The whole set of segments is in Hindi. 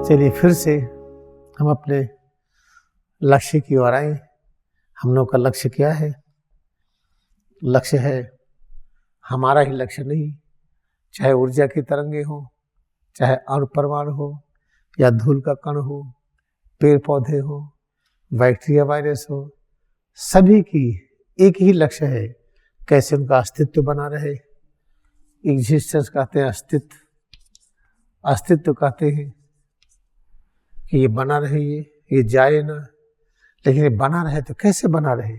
चलिए फिर से हम अपने लक्ष्य की ओर आए। हम लोग का लक्ष्य क्या है? लक्ष्य है हमारा ही लक्ष्य नहीं, चाहे ऊर्जा की तरंगे हो, चाहे अणु परमाणु हो, या धूल का कण हो, पेड़ पौधे हो, बैक्टीरिया वायरस हो, सभी की एक ही लक्ष्य है, कैसे उनका अस्तित्व बना रहे। एग्जिस्टेंस कहते हैं अस्तित्व, अस्तित्व कहते हैं कि ये बना रहे, ये जाए ना, लेकिन ये बना रहे तो कैसे बना रहे?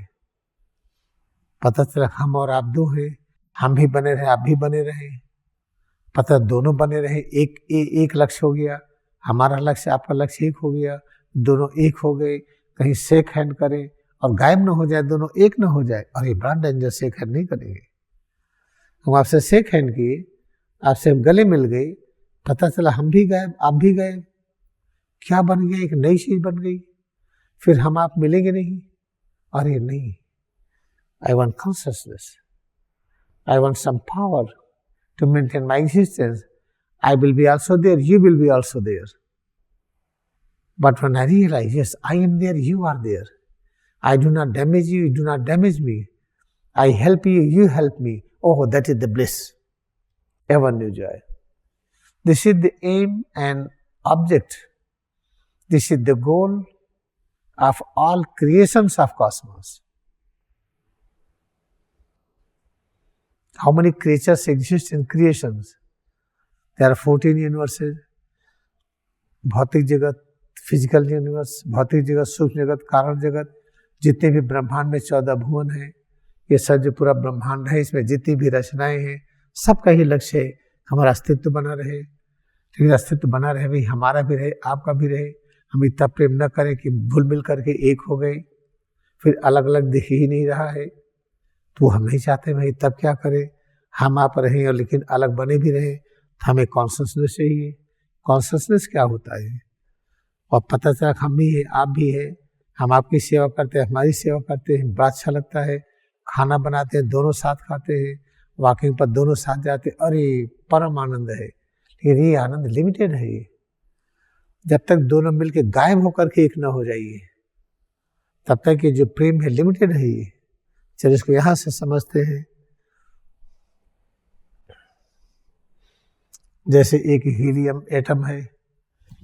पता चला हम और आप दो हैं, हम भी बने रहे, आप भी बने रहे, पता दोनों बने रहे, एक लक्ष्य हो गया, हमारा लक्ष्य आपका लक्ष्य एक हो गया, दोनों एक हो गए। कहीं शेक हैंड करें और गायब ना हो जाए, दोनों एक ना हो जाए, और ये बड़ा डेंजर। शेक हैंड नहीं करेंगे, हम आपसे शेक हैंड किए, आपसे हम गले मिल गए, पता चला हम भी गायब आप भी गायब, क्या बन गया? एक नई चीज बन गई, फिर हम आप मिलेंगे नहीं। और ये नहीं, I want consciousness, I want some power to maintain my existence. I will be also there, you will be also there. But when I realize, yes, I am there, you are there. I do not damage you, you do not damage me. I help you, you help me. Oh, that is the bliss. Ever new joy. This is the aim and object. This is the goal of all creations of cosmos. How many creatures exist in creations? There are 14 universes. भौतिक जगत, फिजिकल यूनिवर्स, भौतिक जगत, सूक्ष्म जगत, कारण जगत, जितने भी ब्रह्मांड में 14 भुवन हैं, ये सब जो पूरा ब्रह्मांड है, इसमें जितनी भी रचनाएं हैं, सबका ही लक्ष्य है हमारा अस्तित्व बना रहे। लेकिन अस्तित्व बना रहे भाई, हमारा भी रहे, आपका भी रहे। हम इतना प्रेम न करें कि भूल मिल करके एक हो गए, फिर अलग अलग दिख ही नहीं रहा है, तो हम नहीं चाहते भाई। तब क्या करें? हम आप रहें और लेकिन अलग बने भी रहें, तो हमें कॉन्शसनेस चाहिए। कॉन्शसनेस क्या होता है? और पता चला हम भी है, आप भी है, हम आपकी सेवा करते हैं, हमारी सेवा करते हैं, बड़ा अच्छा लगता है। खाना बनाते हैं, दोनों साथ खाते हैं, वॉकिंग पर दोनों साथ जाते हैं, अरे परम आनंद है। लेकिन ये आनंद लिमिटेड है। ये जब तक दोनों मिलकर गायब होकर के एक न हो जाइए, तब तक ये जो प्रेम है लिमिटेड है। ये चलिए इसको यहां से समझते हैं। जैसे एक हीलियम एटम है,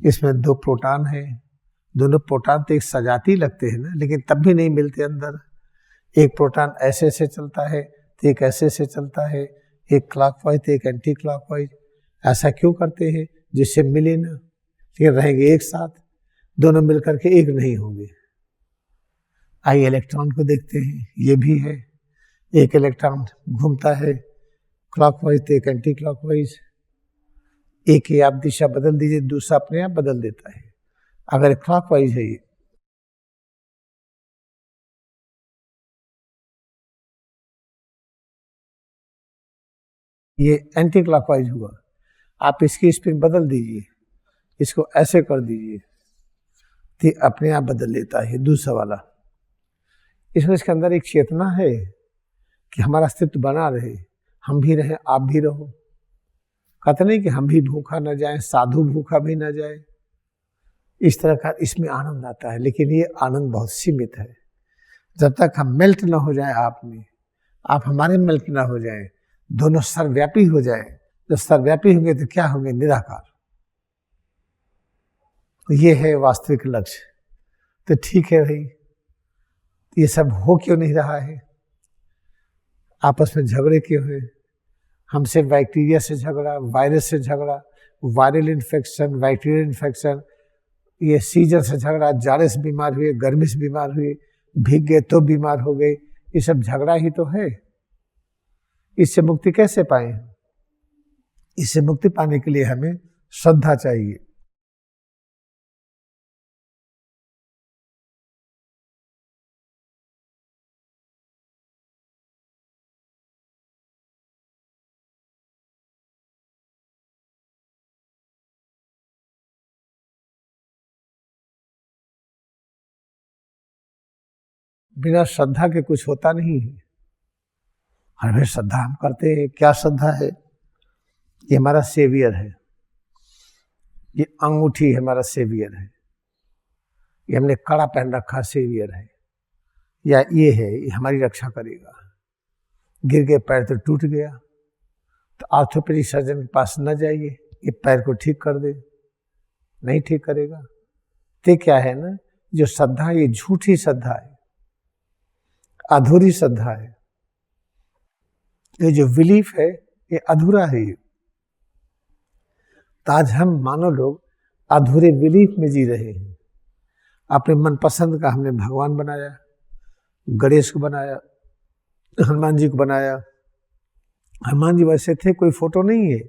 इसमें 2 प्रोटॉन है, दोनों प्रोटॉन तो एक सजाती लगते हैं ना, लेकिन तब भी नहीं मिलते अंदर। एक प्रोटॉन ऐसे से चलता है तो एक ऐसे से चलता है, एक क्लॉकवाइज तो एक एंटी क्लॉकवाइज। ऐसा क्यों करते हैं? जिससे मिले ना, लेकिन रहेंगे एक साथ, दोनों मिलकर के एक नहीं होंगे। आइए इलेक्ट्रॉन को देखते हैं, ये भी है, एक इलेक्ट्रॉन घूमता है क्लॉकवाइज तो एक एंटी क्लॉकवाइज। एक ही आप दिशा बदल दीजिए, दूसरा अपने आप बदल देता है। अगर क्लॉकवाइज है ये एंटी क्लॉकवाइज हुआ, आप इसकी स्पिन बदल दीजिए, इसको ऐसे कर दीजिए तो अपने आप बदल लेता है दूसरा वाला। इसमें इसके अंदर एक चेतना है कि हमारा अस्तित्व बना रहे, हम भी रहे, आप भी रहो। कहते नहीं कि हम भी भूखा न जाए, साधु भूखा भी न जाए। इस तरह का इसमें आनंद आता है, लेकिन ये आनंद बहुत सीमित है। जब तक हम मेल्ट ना हो जाए आप में, आप हमारे मेल्ट ना हो जाए, दोनों सर्वव्यापी हो जाए। जब सर्वव्यापी होंगे तो क्या होंगे? निराकार। ये है वास्तविक लक्ष्य। तो ठीक है भाई, ये सब हो क्यों नहीं रहा है? आपस में झगड़े क्यों हैं? हमसे बैक्टीरिया से झगड़ा, वायरस से झगड़ा, वायरल इन्फेक्शन, बैक्टीरियल इन्फेक्शन, ये सीजन से झगड़ा, जाड़े से बीमार हुए, गर्मी से बीमार हुए, भीग गए तो बीमार हो गए। ये सब झगड़ा ही तो है। इससे मुक्ति कैसे पाए? इससे मुक्ति पाने के लिए हमें श्रद्धा चाहिए। बिना श्रद्धा के कुछ होता नहीं है। हमें श्रद्धा हम करते हैं, क्या श्रद्धा है? ये हमारा सेवियर है, ये अंगूठी हमारा सेवियर है, ये हमने कड़ा पहन रखा सेवियर है, या ये है ये हमारी रक्षा करेगा। गिर गए पैर तो टूट गया, तो ऑर्थोपेडिक सर्जन के पास न जाइए, ये पैर को ठीक कर दे, नहीं ठीक करेगा। तो क्या है ना, जो श्रद्धा ये झूठी श्रद्धा है, अधूरी श्रद्धा है। ये जो बिलीफ है ये अधूरा है। तो आज हम मानो लोग अधूरे बिलीफ में जी रहे हैं। अपने मनपसंद का हमने भगवान बनाया, गणेश को बनाया, हनुमान जी को बनाया। हनुमान जी वैसे थे, कोई फोटो नहीं है,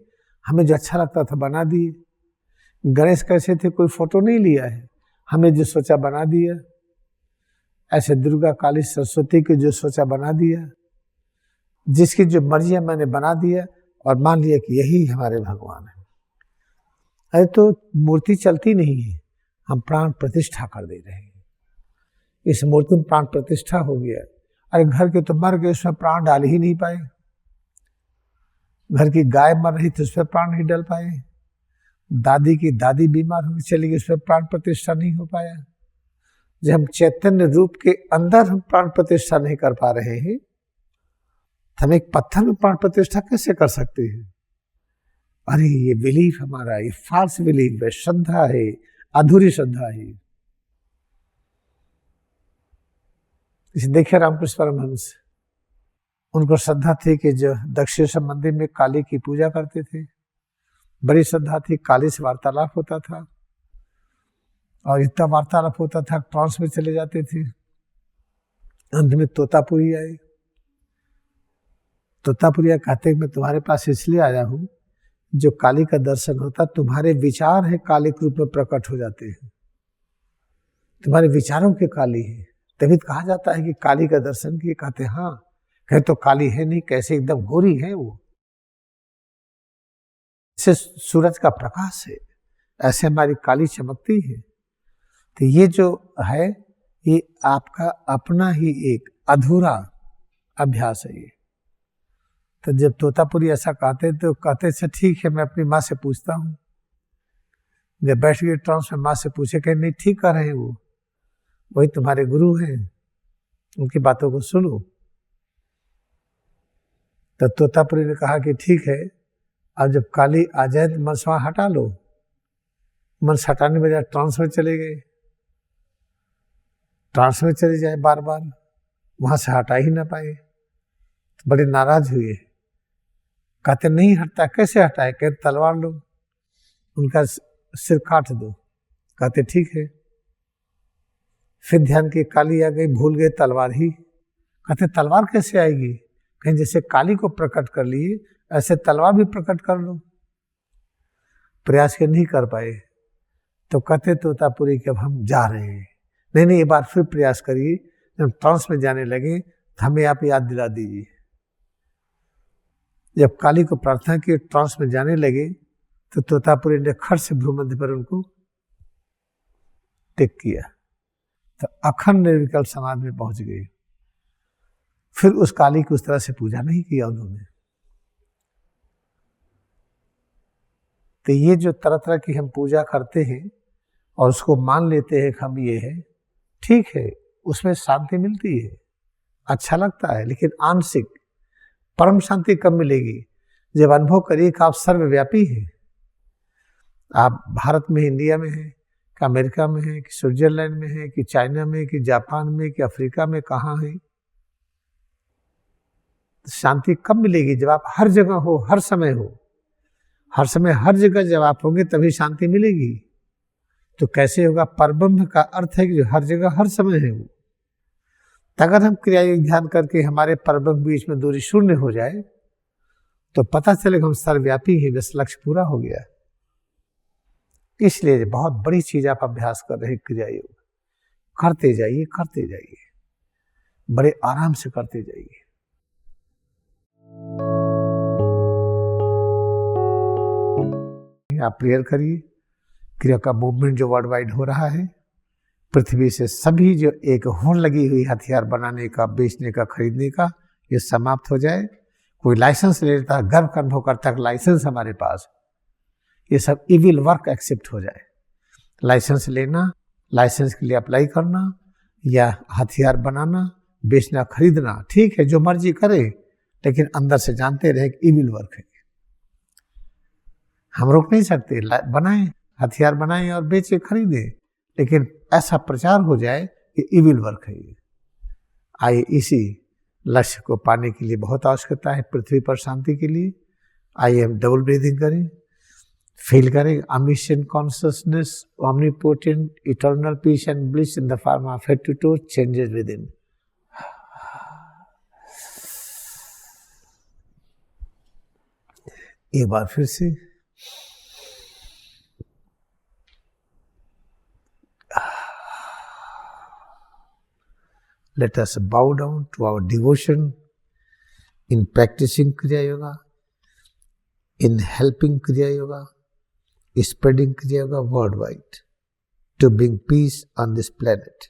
हमें जो अच्छा लगता था बना दिए। गणेश कैसे थे, कोई फोटो नहीं लिया है, हमें जो सोचा बना दिया। ऐसे दुर्गा काली सरस्वती को जो सोचा बना दिया, जिसकी जो मर्जी है मैंने बना दिया और मान लिया कि यही हमारे भगवान है। अरे तो मूर्ति चलती नहीं है, हम प्राण प्रतिष्ठा कर दे रहे हैं। इस मूर्ति में प्राण प्रतिष्ठा हो गया। अरे घर के तो मर गए, उसमें प्राण डाल ही नहीं पाए। घर की गाय मर रही थी, उसमें प्राण नहीं डाल पाए। दादी की दादी बीमार होकर चली गई, उसमें प्राण प्रतिष्ठा नहीं हो पाया। जब हम चैतन्य रूप के अंदर हम प्राण प्रतिष्ठा नहीं कर पा रहे हैं, हम एक पत्थर में प्राण प्रतिष्ठा कैसे कर सकते हैं? अरे ये बिलीफ हमारा, ये फाल्स बिलीफ है, श्रद्धा है, अधूरी श्रद्धा है। इसे देखिए रामकृष्ण परमहंस, उनको श्रद्धा थी कि जो दक्षिणेश्वर मंदिर में काली की पूजा करते थे, बड़ी श्रद्धा थी, काली से वार्तालाप होता था और इतना वार्तालाप होता था ट्रांस में चले जाते थे। अंत में तोतापुरी आए। तोतापुरिया कहते मैं तुम्हारे पास इसलिए आया हूं, जो काली का दर्शन होता तुम्हारे विचार है काली के रूप में प्रकट हो जाते हैं, तुम्हारे विचारों के काली है। तभी कहा जाता है कि काली का दर्शन किए। कहते हाँ, कहे तो काली है नहीं, कैसे एकदम गोरी है वो, जैसे सूरज का प्रकाश है, ऐसे हमारी काली चमकती है। तो ये जो है ये आपका अपना ही एक अधूरा अभ्यास है ये। तो जब तोतापुरी ऐसा कहते तो कहते अच्छा ठीक है, मैं अपनी माँ से पूछता हूँ। जब बैठ गए ट्रांस में, माँ से पूछे, कहे नहीं ठीक कर रहे हैं, वो वही तुम्हारे गुरु हैं, उनकी बातों को सुनो। तो तोतापुरी ने कहा कि ठीक है, अब जब काली आ जाए तो मन से वहां हटा लो। मन से हटाने बजाय ट्रांस में चले गए, ट्रांस में चले जाए बार बार, वहां से हटा ही ना पाए, तो बड़े नाराज हुए। कहते नहीं हटता, कैसे हटाए? कहते तलवार लो, उनका सिर काट दो। कहते ठीक है। फिर ध्यान की काली आ गई, भूल गए तलवार ही। कहते तलवार कैसे आएगी? कहीं जैसे काली को प्रकट कर लिए ऐसे तलवार भी प्रकट कर लो। प्रयास के नहीं कर पाए, तो कहते तोतापुरी कि अब हम जा रहे हैं। नहीं, एक बार फिर प्रयास करिए। जब ट्रांस में जाने लगे तो हमें आप याद दिला दीजिए। जब काली को प्रार्थना की, ट्रांस में जाने लगे, तो तोतापुरी ने खट से भ्रूमध्य पर उनको टिक किया, तो अखंड निर्विकल्प समाधि में पहुंच गए। फिर उस काली की उस तरह से पूजा नहीं किया उन्होंने। तो ये जो तरह तरह की हम पूजा करते हैं और उसको मान लेते हैं कि हम ये है, ठीक है, उसमें शांति मिलती है, अच्छा लगता है, लेकिन आंशिक परम शांति कब मिलेगी? जब अनुभव करिए कि आप सर्वव्यापी हैं। आप भारत में, इंडिया में हैं, कि अमेरिका में हैं, कि स्विट्जरलैंड में हैं, कि चाइना में, कि जापान में, कि अफ्रीका में, कहाँ हैं? शांति कब मिलेगी? जब आप हर जगह हो, हर समय हो। हर समय हर जगह जब आप होंगे तभी शांति मिलेगी। तो कैसे होगा? परब्रह्म का अर्थ है कि जो हर जगह हर समय है वो। अगर हम क्रिया योग ध्यान करके हमारे परब्रह्म बीच में दूरी शून्य हो जाए तो पता चलेगा हम सर्वव्यापी हैं, बस लक्ष्य पूरा हो गया। इसलिए बहुत बड़ी चीज आप अभ्यास कर रहे हैं, क्रिया योग करते जाइए, करते जाइए, बड़े आराम से करते जाइए। आप प्रेयर करिए। क्रिया का मूवमेंट जो वर्ल्ड वाइड हो रहा है, पृथ्वी से सभी जो एक होड़ लगी हुई हथियार बनाने का, बेचने का, खरीदने का, ये समाप्त हो जाए। कोई लाइसेंस ले लेता है, गर्व का अनुभव करता है लाइसेंस हमारे पास, ये सब इविल वर्क एक्सेप्ट हो जाए। लाइसेंस लेना, लाइसेंस के लिए अप्लाई करना, या हथियार बनाना, बेचना, खरीदना, ठीक है, जो मर्जी करे, लेकिन अंदर से जानते रहे कि इविल वर्क है। हम रोक नहीं सकते, बनाएं, हथियार बनाएं और बेचे, खरीदें, लेकिन ऐसा प्रचार हो जाए कि इविल वर्क है ये। आइए इसी लक्ष्य को पाने के लिए बहुत आवश्यकता है पृथ्वी पर शांति के लिए। आइए हम डबल ब्रीदिंग करें, फील करें omniscient consciousness, omnipotent, eternal peace and bliss in the form of head to toe changes within. एक बार फिर से let us bow down to our devotion in practicing Kriya Yoga, in helping Kriya Yoga, spreading Kriya Yoga worldwide to bring peace on this planet.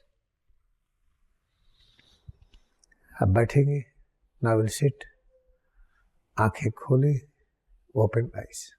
अब बैठेंगे, now we'll sit, आंखें खोले, open eyes.